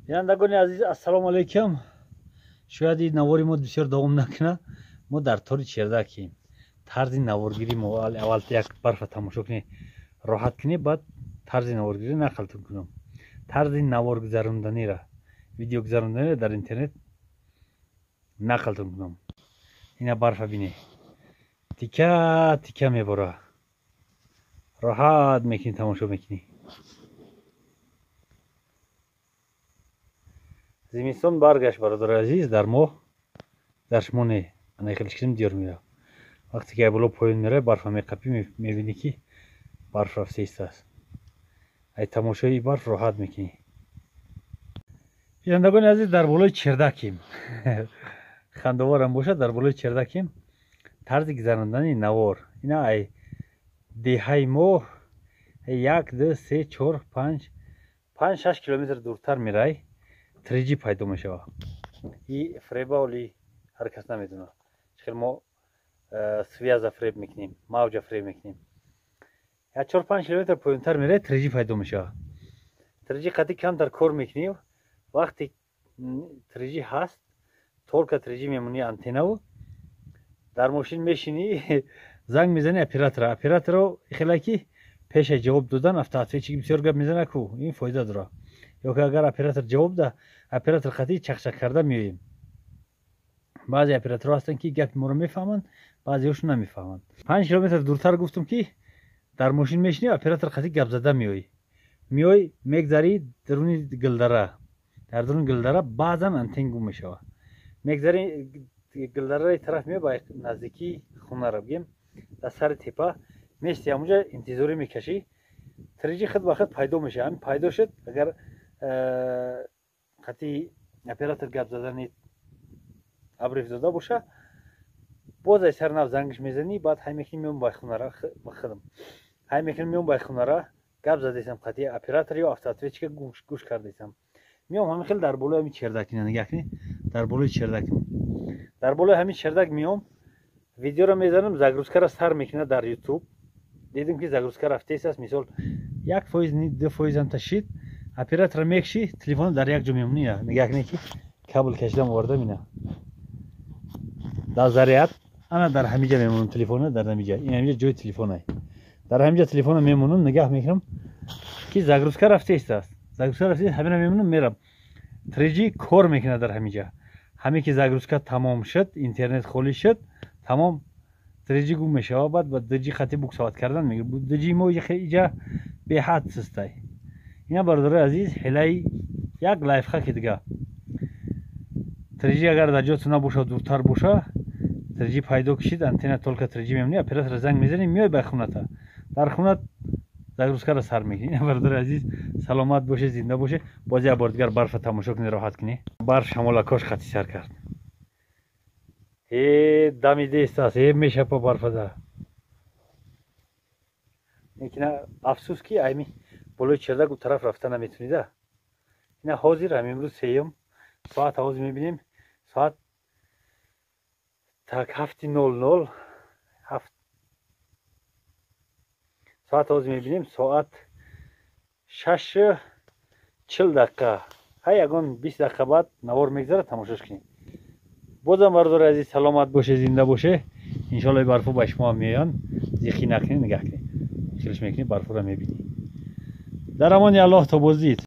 بینندگان عزیز السلام علیکم. شاید این نواری ما بسیار دوام نکنه. ما در طور چردکیم. طرز نوارگیری ما اول یک برف تماشا کنی راحت کنی، بعد طرز نوارگیری نقلتون کنم. طرز نوار گذراندنی را، ویدیو گذراندنی را در اینترنت نقلتون کنم. اینا برف بینی تیکه تیکه میبره، راحت میکنی تماشا میکنی. زمستان برگشت برادر عزیز. در ماه در شما نه خیلی کردیم دیر میره. وقتی که بالا پایین میره برف میقپی، میبینی که برف رفته است. ای تماشای برف راحت میکنی. بینندگان عزیز در بالای چردکیم. خندوارم باشه در بالای چردکیم. طرز گذراندن نوار اینا ای دههای ماه 1 2 3 4 5 6 کیلومتر دورتر میره تریجی پیدا میشه. این فریبا ولی هر کس نمیدونه. خیلی ما سویازا فریب میکنیم، موجا فریب میکنیم. یا 4 5 کیلومتر پایینتر میره تریجی پیدا میشه. تریجی قطعی کم در کار میکنی. وقتی تریجی هست طول که تریجی میمونی انتنا و در ماشین میشینی زنگ میزنی اپراتور رو خیلی کی پیش جواب دادن افتاد چی بسیار گپ میزنه کو این فایده داره. یا که اگر اپراتور جواب ده اپراتور خطی چخچک کرده میایم. بعضی اپراتورها هستن که گپ ما رو میفهمن، بعضیاشون نمیفهمن. 5 کیلومتر دورتر گفتم که در ماشین میشینی اپراتور خطی گپ زده میای میگذری درون گلدره. در درون گلدره بعضا انتن گم میشه. میگذری گلدره طرف میای با نزدیکی خونه رو بگیم در سر تپه میستی همونجا انتظاری میکشی. تریجی خود بخود پیدا میشه. همین پیدا شد اگر خطی اپراتور گپ زدن ابریف داده باشه باز از سر نو زنگش میزنی. بعد های میکنی میون بای خونه را خودم های میکنی میون بای خونه را گپ زدیسم خطی اپراتور یا افتادویچ که گوش کردیسم میام همین خیلی در بالای همین چردک نگاه کنی. در بالای چردک در بالای همین چردک میام ویدیو را میزنم. زاگروسکا را سر میکنه در یوتیوب. دیدم که زاگروسکا رفته است. مثال 1% 2% هم تشید اپراتور میکشی تلفن در یک جا میمونی. نگاه کنی که کابل کشیدم آورده مینا در ضریعت انا در همینجا میمونم. تلفن در همینجا این همینجا جای تلفنه. در همینجا تلفن میمونم نگاه میکنم که زاگروسکا رفته است. زاگروسکا رفته همین میمونم میرم. تریجی کار میکنه در همینجا. همین که زاگروسکا تمام شد اینترنت خالی شد تمام تریجی گم میشه. بعد با دجی خطی بوکسات کردن میگه دجی ما اینجا به حد سسته. اینا برادر عزیز هلای یک لایف خاک دیگه. تریجی اگر در جاتون نباشه دورتر باشه تریجی پیدا کشید انتنا طول که تریجی میمونی اپراتور زنگ میزنی میای به خونه تا در خونه زاگروسکا را سر میگیری. اینا برادر عزیز سلامت باشه زنده باشه. باز یک بار دیگر برف تماشا کنی راحت کنی. برف شمالکاش خطی سر کرد. دمی دیست است میشه پا برف ده. لیکن افسوس که ایمی بالای چردک و طرف رفته نمیتونیده. اینا حاضر هم امروز سیم ساعت حاضر میبینیم ساعت تک 7:00 ساعت حاضر میبینیم ساعت 6:40 های یگان 20 دقیقه بعد نوار میگذره تماشاش کنیم. بازم برادر عزیز سلامت باشه زنده باشه. انشالله برفو به شما میان زیخی نکنی نگاه کنی خیلیش میکنی برفو را میبینی. در امان الله تا بازدید.